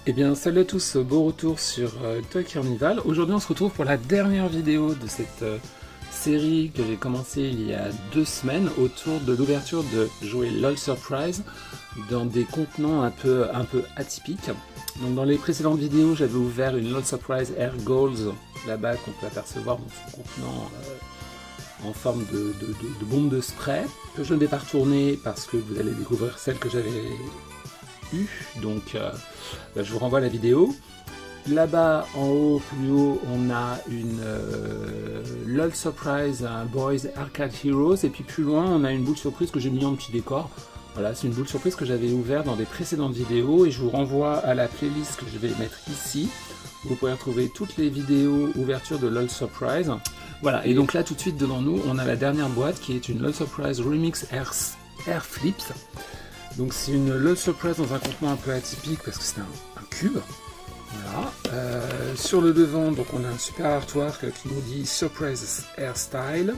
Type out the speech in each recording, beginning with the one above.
Eh bien, salut à tous, beau retour sur Toy Carnival. Aujourd'hui, on se retrouve pour la dernière vidéo de cette série que j'ai commencée il y a 2 semaines autour de l'ouverture de jouets LOL Surprise dans des contenants un peu atypiques. Donc, dans les précédentes vidéos, j'avais ouvert une LOL Surprise Air Goals là-bas qu'on peut apercevoir dans son contenant en forme de bombe de spray que je ne vais pas retourner parce que vous allez découvrir celle que j'avais donc je vous renvoie à la vidéo. Là-bas en haut, plus haut, on a une LOL Surprise Boys Arcade Heroes, et puis plus loin on a une boule surprise que j'ai mis en petit décor. Voilà, c'est une boule surprise que j'avais ouverte dans des précédentes vidéos, et je vous renvoie à la playlist que je vais mettre ici. Vous pourrez retrouver toutes les vidéos ouverture de LOL Surprise. Voilà, et donc là tout de suite devant nous on a la dernière boîte qui est une LOL Surprise Remix Air Flips. Donc c'est une LOL Surprise dans un contenant un peu atypique parce que c'est un cube. Voilà. Sur le devant, donc on a un super artwork qui nous dit Surprise Air Style.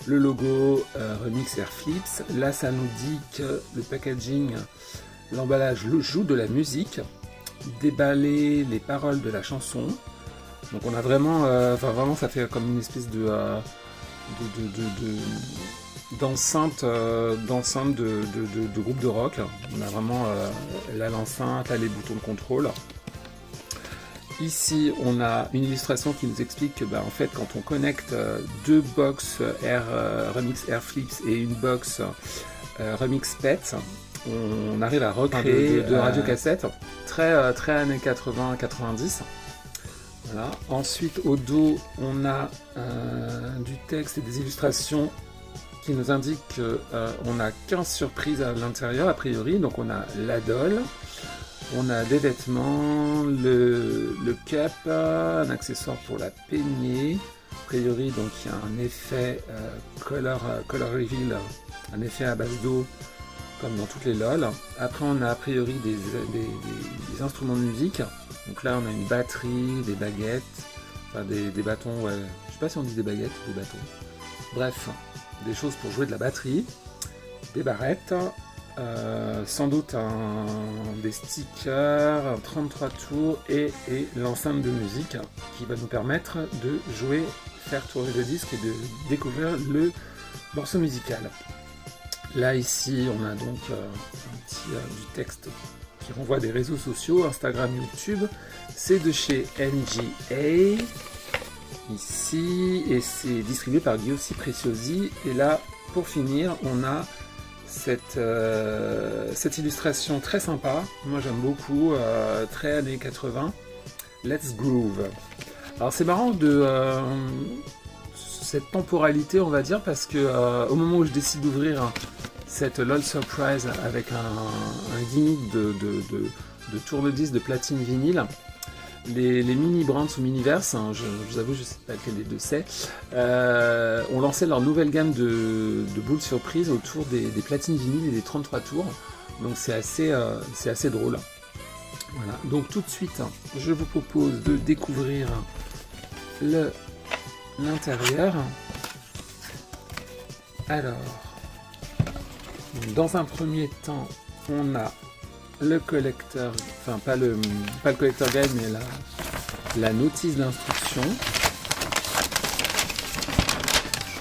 Le logo Remix Air Flips. Là ça nous dit que le packaging, l'emballage joue de la musique. Déballer les paroles de la chanson. Donc on a vraiment, vraiment ça fait comme une espèce d'enceinte de groupe de rock. On a vraiment là l'enceinte, là les boutons de contrôle. Ici on a une illustration qui nous explique que en fait quand on connecte deux box Remix Air Flips et une box Remix Pet, on arrive à recréer de radiocassettes très années 80-90. Voilà. Ensuite au dos on a du texte et des illustrations qui nous indique qu'on a 15 surprises à l'intérieur a priori. Donc on a la doll, on a des vêtements, le cup, un accessoire pour la peignée a priori, donc il y a un effet color reveal, un effet à base d'eau comme dans toutes les LOL. Après on a a priori des instruments de musique, donc là on a une batterie, des baguettes, enfin des bâtons, ouais. Je sais pas si on dit des baguettes ou des bâtons, bref, des choses pour jouer de la batterie, des barrettes, sans doute des stickers, un 33 tours et l'enceinte de musique qui va nous permettre de jouer, faire tourner le disque et de découvrir le morceau musical. Là ici on a donc du texte qui renvoie à des réseaux sociaux, Instagram, YouTube. C'est de chez NGA ici et c'est distribué par Ghiossi Preziosi. Et là pour finir on a cette illustration très sympa, moi j'aime beaucoup, très années 80, Let's Groove. Alors c'est marrant de cette temporalité on va dire, parce que au moment où je décide d'ouvrir cette LOL Surprise avec un gimmick de tourne-disque de platine vinyle, les mini brands ou miniverse, je vous avoue je sais pas lequel des deux c'est, ont lancé leur nouvelle gamme de boules surprises autour des platines vinyles et des 33 tours, donc c'est assez drôle. Voilà, donc tout de suite je vous propose de découvrir l'intérieur. Alors dans un premier temps on a le collecteur, enfin pas le collector guide mais la notice d'instruction.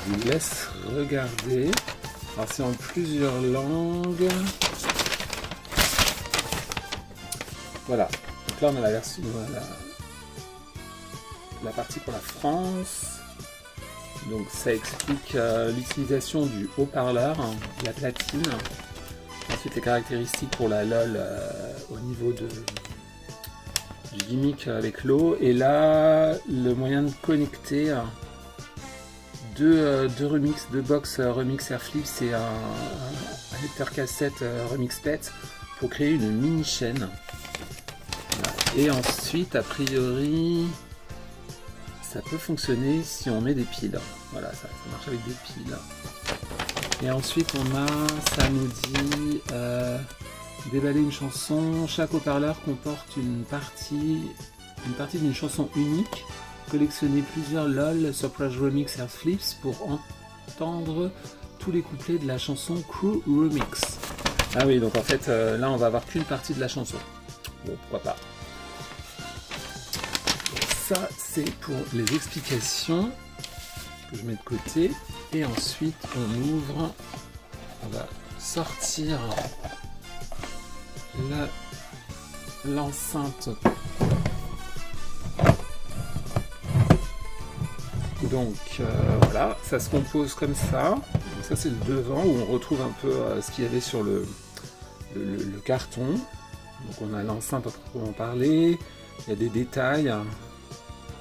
Je vous laisse regarder. Alors c'est en plusieurs langues. Voilà, donc là on a la version, la partie pour la France. Donc ça explique l'utilisation du haut-parleur, la platine. Ensuite les caractéristiques pour la LOL au niveau du gimmick avec l'eau. Et là le moyen de connecter deux box Remix Air Flips et un lecteur cassette Remix Pet pour créer une mini chaîne. Voilà. Et ensuite a priori ça peut fonctionner si on met des piles. Voilà, ça marche avec des piles. Et ensuite ça nous dit déballer une chanson. Chaque haut-parleur comporte une partie d'une chanson unique. Collectionner plusieurs LOL Surprise Remix Air Flips pour entendre tous les couplets de la chanson Crew Remix. Ah oui, donc en fait là on va avoir qu'une partie de la chanson. Bon, pourquoi pas. ça c'est pour les explications que je mets de côté. Et ensuite on ouvre, on va sortir l'enceinte. Donc voilà, ça se compose comme ça. Donc, ça c'est le devant où on retrouve un peu ce qu'il y avait sur le carton. Donc on a l'enceinte à proprement parler, il y a des détails,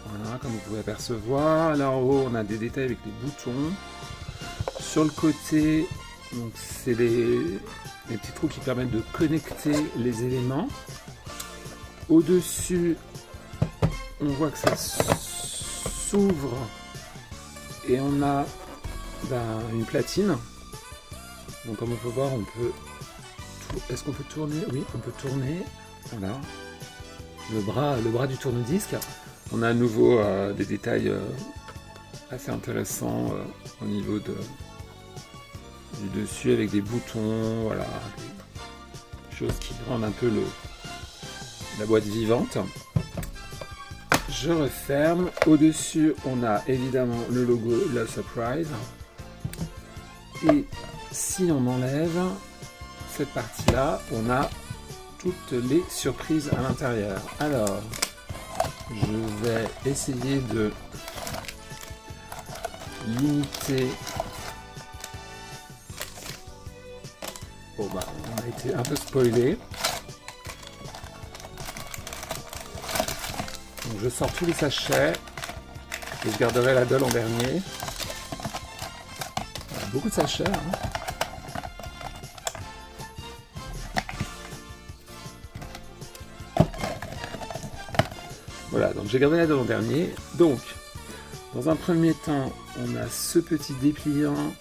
voilà, comme vous pouvez apercevoir. Là en haut on a des détails avec les boutons. Sur le côté, donc c'est les petits trous qui permettent de connecter les éléments. Au-dessus, on voit que ça s'ouvre et on a une platine. Donc comme on peut voir, on peut... Est-ce qu'on peut tourner? Oui, on peut tourner. Voilà. Le bras du tourne-disque. On a à nouveau des détails assez intéressants au niveau du dessus avec des boutons, voilà, des choses qui rendent un peu la boîte vivante. Je referme. Au-dessus, on a évidemment le logo Love Surprise. Et si on enlève cette partie-là, on a toutes les surprises à l'intérieur. Alors, je vais essayer de limiter. Bon bah, on a été un peu spoilé. Donc je sors tous les sachets et je garderai la Doll en dernier. Voilà, beaucoup de sachets. Hein. Voilà, donc j'ai gardé la Doll en dernier. Donc, dans un premier temps, on a ce petit dépliant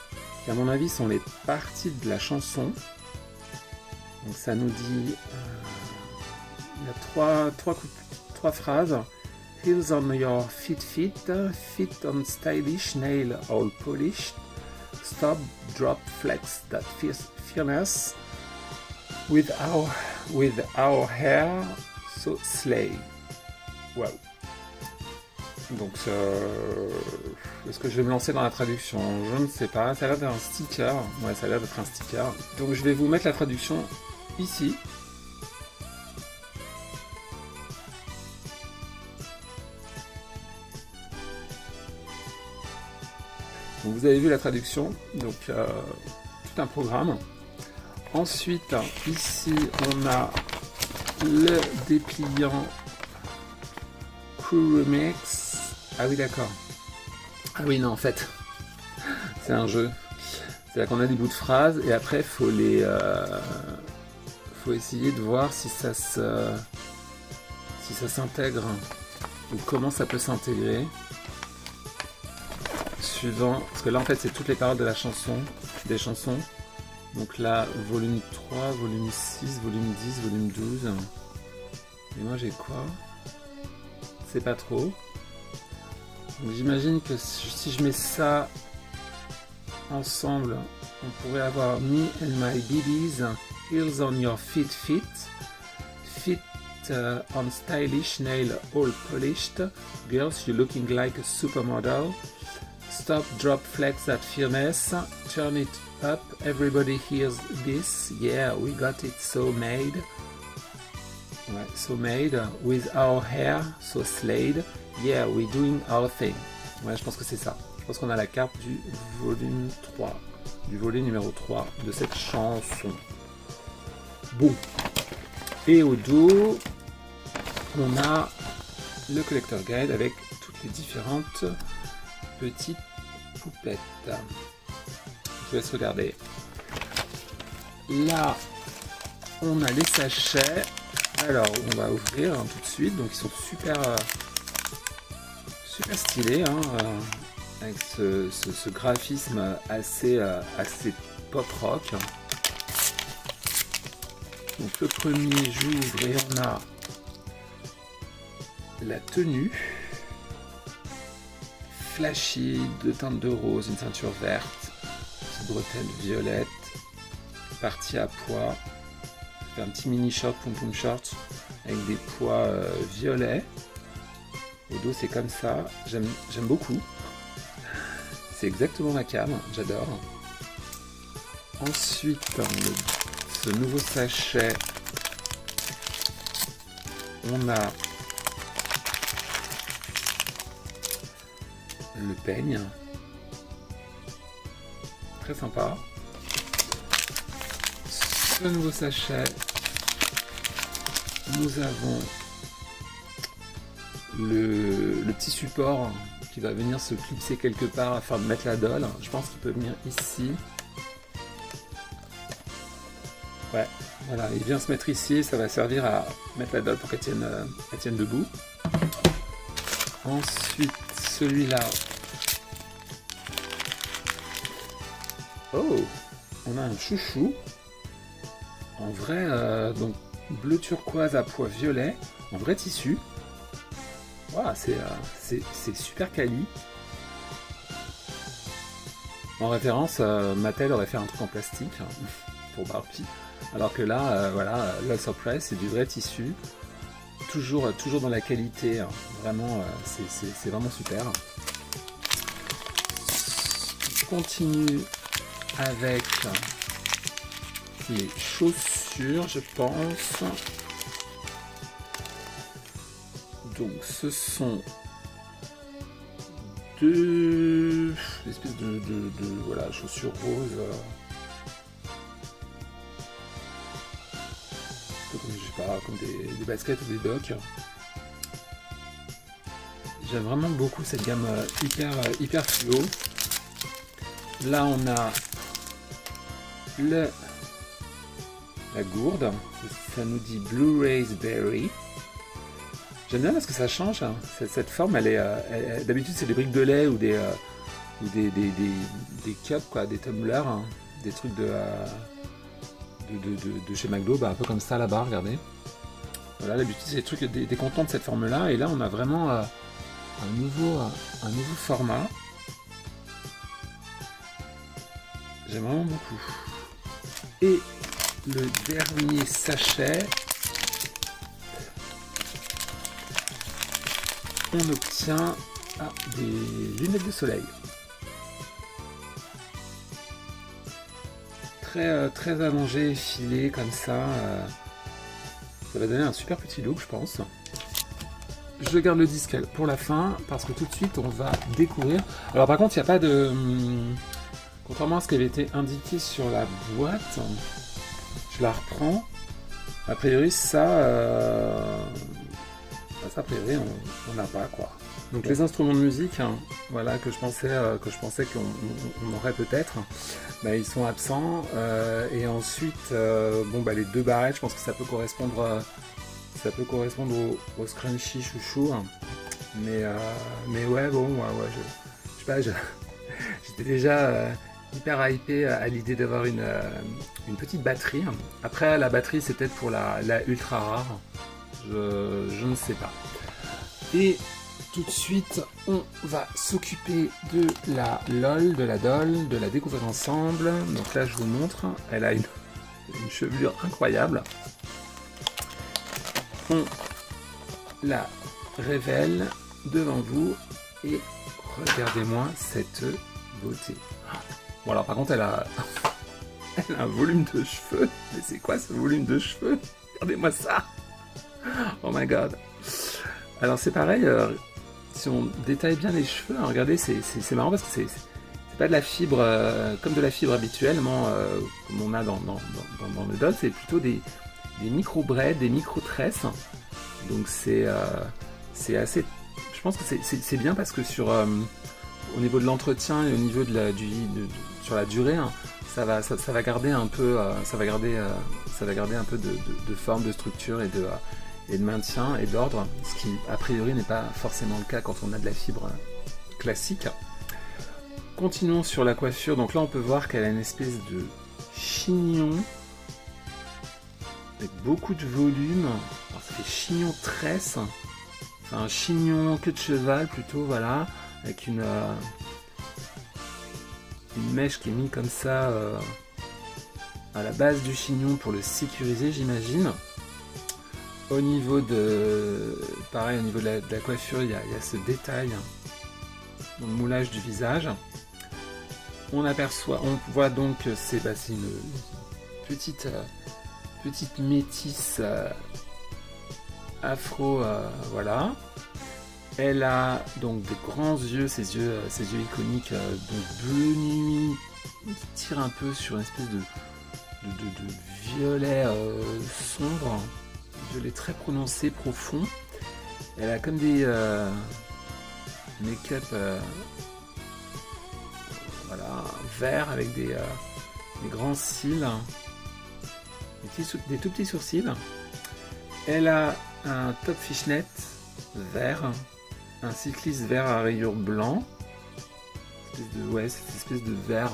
qui, à mon avis, sont les parties de la chanson. Donc ça nous dit, il y a trois phrases. Heels on your feet, feet on stylish, nail all polished. Stop, drop, flex that fierceness. With our hair, so slay. Wow. Donc, est-ce que je vais me lancer dans la traduction? Je ne sais pas. Ça a l'air d'être un sticker. Ouais, ça a l'air d'être un sticker. Donc, je vais vous mettre la traduction ici. Donc, vous avez vu la traduction. Donc, tout un programme. Ensuite, ici, on a le dépliant Crew Remix. Ah oui, d'accord. Ah oui, non, en fait, c'est un jeu. C'est-à-dire qu'on a des bouts de phrases et après, faut essayer de voir si ça s'intègre ou comment ça peut s'intégrer. Suivant, parce que là, en fait, c'est toutes les paroles de la chanson, des chansons. Donc là, volume 3, volume 6, volume 10, volume 12. Et moi, j'ai quoi? C'est pas trop. Donc j'imagine que si je mets ça ensemble, on pourrait avoir Me and My Babies, Heels on your feet, feet on stylish, nail all polished, girls you looking like a supermodel, stop, drop, flex that fierceness, turn it up, everybody hears this, yeah, we got it so made. Ouais, so made, with our hair, so slayed, yeah, we're doing our thing. Ouais, je pense que c'est ça. Je pense qu'on a la carte du volume 3, du volet numéro 3 de cette chanson. Bon. Et au dos, on a le collector guide avec toutes les différentes petites poupettes. Je vous laisse regarder. Là, on a les sachets. Alors, on va ouvrir tout de suite. Donc, ils sont super stylés, hein, avec ce graphisme assez pop rock. Donc, le premier, j'ouvre et on a la tenue flashy, de teinte de rose, une ceinture verte, petite bretelle violette, partie à pois. Un petit mini short, pom pom short avec des pois violets. Au dos, c'est comme ça. J'aime beaucoup. C'est exactement ma cam, j'adore. Ensuite, ce nouveau sachet, on a le peigne. Très sympa. Ce nouveau sachet, nous avons le petit support qui va venir se clipser quelque part afin de mettre la dolle. Je pense qu'il peut venir ici. Ouais, voilà, il vient se mettre ici, ça va servir à mettre la dolle pour qu'elle tienne debout. Ensuite, celui-là. Oh, on a un chouchou. En vrai, donc bleu turquoise à pois violet, en vrai tissu. Wow, c'est super quali. En référence, Mattel aurait fait un truc en plastique pour Barbie. Alors que là, voilà, Love Surprise, c'est du vrai tissu. Toujours dans la qualité. Hein. Vraiment, c'est vraiment super. Je continue avec les chaussures, je pense. Donc, ce sont deux espèces de voilà, chaussures roses. Comme, je sais pas, comme des baskets ou des docks. J'aime vraiment beaucoup cette gamme hyper fluo. Là, on a la gourde. Ça nous dit Blue Raspberry. J'aime bien parce que ça change. Hein. Cette forme, d'habitude, c'est des briques de lait ou des cups, quoi, des tumblers, hein, des trucs de chez McDo, un peu comme ça là-bas, regardez. Voilà, d'habitude, c'est des trucs, des contenants de cette forme-là. Et là, on a vraiment un nouveau format. J'aime vraiment beaucoup. Et le dernier sachet, on obtient des lunettes de soleil. Très allongé, effilé comme ça. Ça va donner un super petit look, je pense. Je garde le disque pour la fin parce que tout de suite on va découvrir. Alors par contre, il n'y a pas de... Contrairement à ce qui avait été indiqué sur la boîte, je la reprends. A priori, ça a priori, on n'a pas, quoi. Donc les instruments de musique, hein, voilà, que je pensais qu'on aurait peut-être, ils sont absents. Et ensuite, les deux barrettes, je pense que ça peut correspondre au scrunchy chouchou. Hein. Mais ouais, bon, ouais, je sais pas, j'étais déjà hyper hypé à l'idée d'avoir une petite batterie. Après, la batterie, c'est peut-être pour la ultra rare. Je ne sais pas. Et tout de suite, on va s'occuper de la LOL, de la doll, de la découvrir ensemble. Donc là, je vous montre. Elle a une chevelure incroyable. On la révèle devant vous et regardez-moi cette beauté. Bon, alors par contre, elle a un volume de cheveux. Mais c'est quoi ce volume de cheveux? Regardez-moi ça. Oh my god. Alors c'est pareil, si on détaille bien les cheveux, hein, regardez, c'est marrant parce que c'est pas de la fibre comme de la fibre habituellement, comme on a dans le doll, c'est plutôt des micro-braids, des micro-tresses. Donc c'est assez... Je pense que c'est bien parce que au niveau de l'entretien et au niveau sur la durée, hein, ça va garder un peu, de forme, de structure et de maintien et d'ordre, ce qui a priori n'est pas forcément le cas quand on a de la fibre classique. Continuons sur la coiffure. Donc là, on peut voir qu'elle a une espèce de chignon avec beaucoup de volume. Alors, ça fait chignon tresse, enfin un chignon queue de cheval plutôt, voilà, avec une mèche qui est mise comme ça à la base du chignon pour le sécuriser, j'imagine. Au niveau de, pareil, au niveau de la coiffure, il y a ce détail dans le moulage du visage. On voit donc que c'est une petite métisse afro, voilà. Elle a donc des grands yeux, ses yeux iconiques, donc bleu nuit, qui tirent un peu sur une espèce de violet sombre, violet très prononcé, profond. Elle a comme des make-up voilà, vert avec des grands cils, des tout petits sourcils. Elle a un top fishnet vert, un cycliste vert à rayures blanc, cette espèce de vert,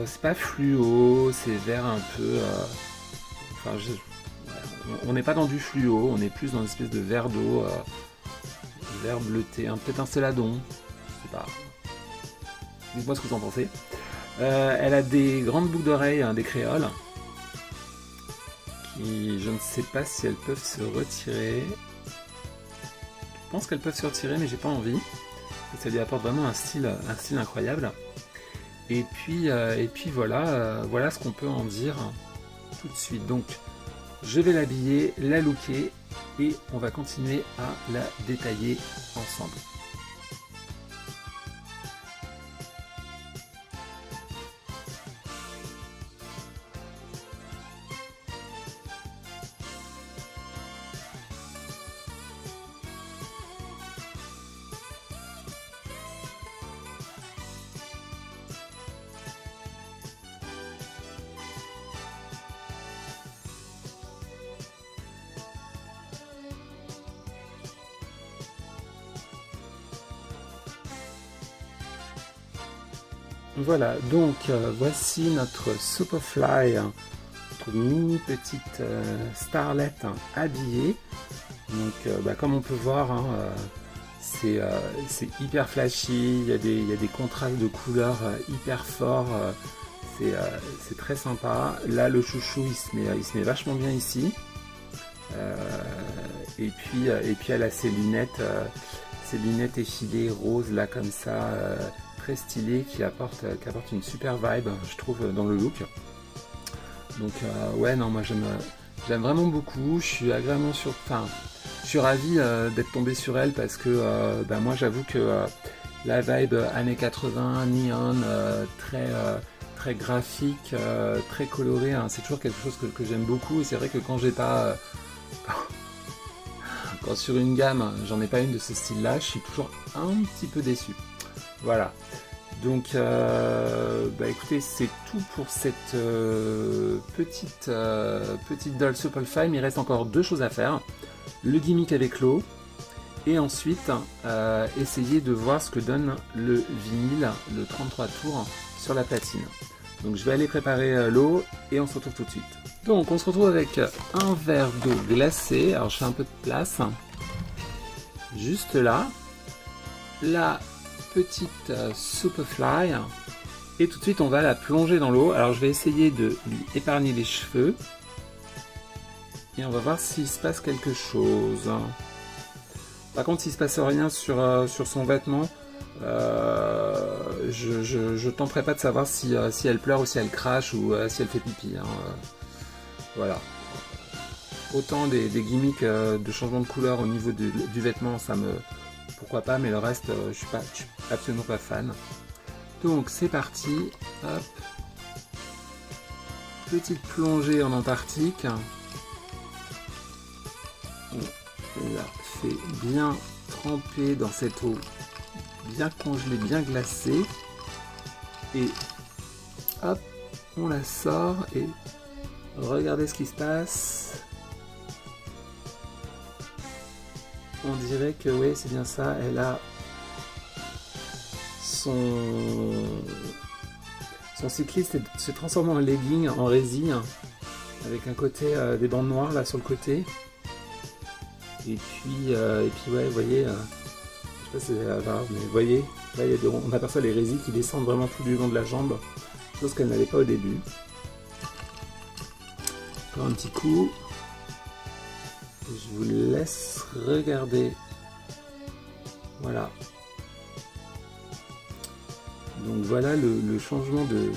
c'est pas fluo, c'est vert un peu, on n'est pas dans du fluo, on est plus dans une espèce de vert d'eau, vert bleuté, peut-être un céladon, je sais pas. Dites-moi ce que vous en pensez. Elle a des grandes boucles d'oreilles, des créoles, qui, je ne sais pas si elles peuvent se retirer. Je pense qu'elles peuvent se retirer, mais j'ai pas envie. Ça lui apporte vraiment un style incroyable. Et puis voilà, voilà ce qu'on peut en dire tout de suite. Donc, je vais l'habiller, la looker, et on va continuer à la détailler ensemble. Voilà, donc voici notre Superfly, notre mini petite starlet habillée. Donc comme on peut voir, c'est hyper flashy, il y a des contrastes de couleurs hyper forts, c'est très sympa. Là le chouchou il se met vachement bien ici. Et puis elle a ses lunettes effilées roses là comme ça. Stylé qui apporte une super vibe, je trouve, dans le look. Donc ouais, non, moi j'aime vraiment beaucoup. Je suis agréablement je suis ravi d'être tombé sur elle parce que moi j'avoue que la vibe années 80, neon, très graphique, très coloré, hein, c'est toujours quelque chose que j'aime beaucoup. Et c'est vrai que quand j'ai pas quand sur une gamme j'en ai pas une de ce style là, je suis toujours un petit peu déçu. Voilà, donc écoutez, c'est tout pour cette petite doll Superfly, mais il reste encore deux choses à faire. Le gimmick avec l'eau, et ensuite essayer de voir ce que donne le vinyle, le 33 tours sur la platine. Donc je vais aller préparer l'eau et on se retrouve tout de suite. Donc on se retrouve avec un verre d'eau glacée, alors je fais un peu de place, juste là, la petite Superfly, et tout de suite on va la plonger dans l'eau. Alors je vais essayer de lui épargner les cheveux et on va voir s'il se passe quelque chose. Par contre, s'il se passe rien sur son vêtement, je tenterai pas de savoir si elle pleure ou si elle crache ou si elle fait pipi, hein. Voilà. Autant des gimmicks de changement de couleur au niveau du vêtement, ça me... pourquoi pas, mais le reste, je suis absolument pas fan. Donc c'est parti, hop. Petite plongée en Antarctique. On la fait bien tremper dans cette eau bien congelée, bien glacée. Et hop, on la sort et regardez ce qui se passe. On dirait que oui, c'est bien ça, elle a son cycliste se transforme en legging, en résine, avec un côté, des bandes noires là sur le côté. Et puis ouais, vous voyez, je sais pas si c'est grave, mais vous voyez, là on aperçoit les résines qui descendent vraiment tout du long de la jambe, chose qu'elle n'avait pas au début. Encore un petit coup. Je vous laisse regarder. Voilà. Donc voilà le changement de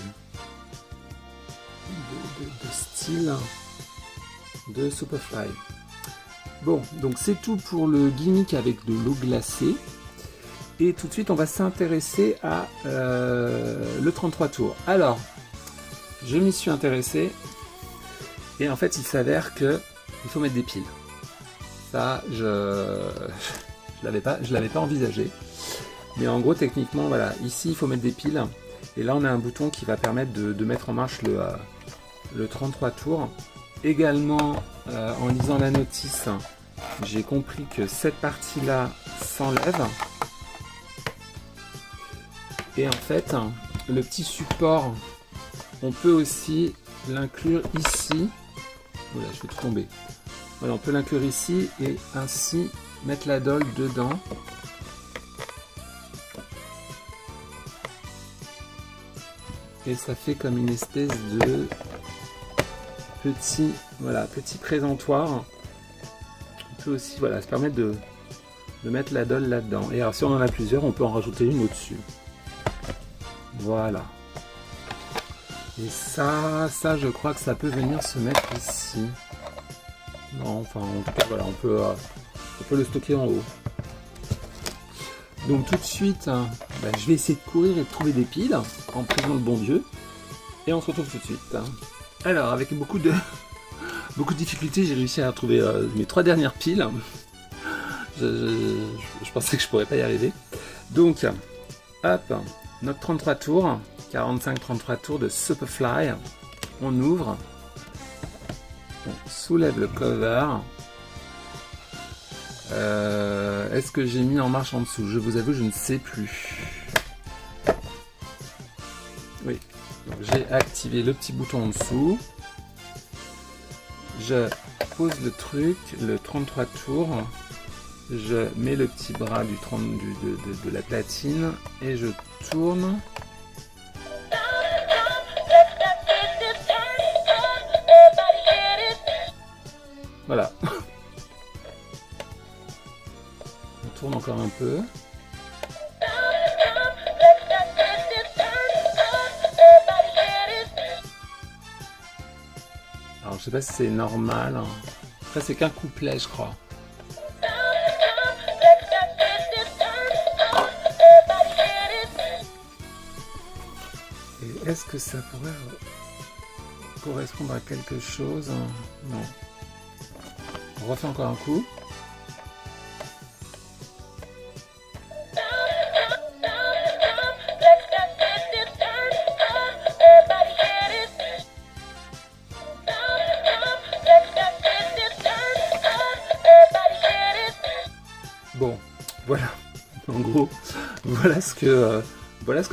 style de Superfly. Bon, donc c'est tout pour le gimmick avec de l'eau glacée. Et tout de suite, on va s'intéresser à le 33 tours. Alors, je m'y suis intéressé. Et en fait, il s'avère que il faut mettre des piles. Ça, je l'avais pas envisagé. Mais en gros, techniquement, voilà, ici, il faut mettre des piles. Et là, on a un bouton qui va permettre de mettre en marche le 33 tours. Également, en lisant la notice, j'ai compris que cette partie-là s'enlève. Et en fait, le petit support, on peut aussi l'inclure ici. Voilà, je vais tout tomber. Voilà, on peut l'inclure ici et ainsi mettre la dolle dedans. Et ça fait comme une espèce de petit présentoir. On peut aussi se permettre de mettre la dolle là-dedans. Et alors si on en a plusieurs, on peut en rajouter une au-dessus. Voilà. Et ça je crois que ça peut venir se mettre ici. Non, enfin en tout cas voilà, on peut le stocker en haut. Donc tout de suite, je vais essayer de courir et de trouver des piles, en priant le bon Dieu. Et on se retrouve tout de suite. Alors avec beaucoup de difficultés, j'ai réussi à trouver mes 3 dernières piles. Je pensais que je pourrais pas y arriver. Donc, hop, notre 33 tours, 45-33 tours de Superfly. On ouvre, on soulève le cover. Est-ce que j'ai mis en marche en dessous? Je vous avoue, je ne sais plus. Oui, j'ai activé le petit bouton en dessous. Je pose le truc, le 33 tours. Je mets le petit bras de la platine et je tourne. Voilà. On tourne encore un peu. Alors je sais pas si c'est normal. Après c'est qu'un couplet je crois. Et est-ce que ça pourrait correspondre à quelque chose? Non. On refait encore un coup. Bon, voilà. En gros, voilà ce que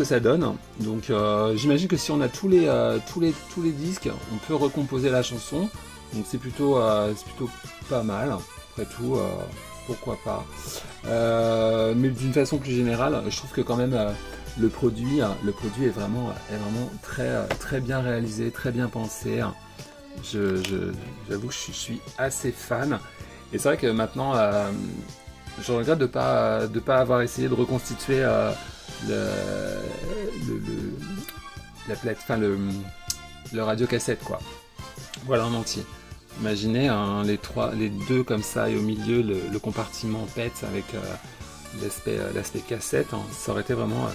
ça donne. Donc j'imagine que si on a tous les disques, on peut recomposer la chanson. Donc c'est plutôt pas mal. Après tout, pourquoi pas. Mais d'une façon plus générale, je trouve que quand même le produit est vraiment très bien réalisé, très bien pensé. J'avoue que je suis assez fan. Et c'est vrai que maintenant, je regrette de pas avoir essayé de reconstituer le radiocassette quoi. Voilà en entier. Imaginez les deux comme ça et au milieu le compartiment PET avec l'aspect cassette, hein, ça aurait vraiment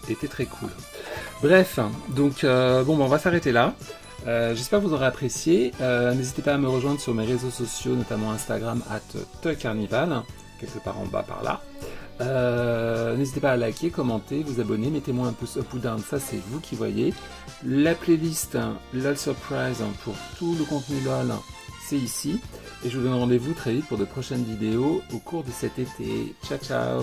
été très cool. Bref, donc on va s'arrêter là. J'espère que vous aurez apprécié. N'hésitez pas à me rejoindre sur mes réseaux sociaux, notamment Instagram @TheCarnival, quelque part en bas par là. N'hésitez pas à liker, commenter, vous abonner, mettez-moi un pouce up ou down, ça c'est vous qui voyez. La playlist LOL Surprise pour tout le contenu LOL, c'est ici. Et je vous donne rendez-vous très vite pour de prochaines vidéos au cours de cet été. Ciao ciao.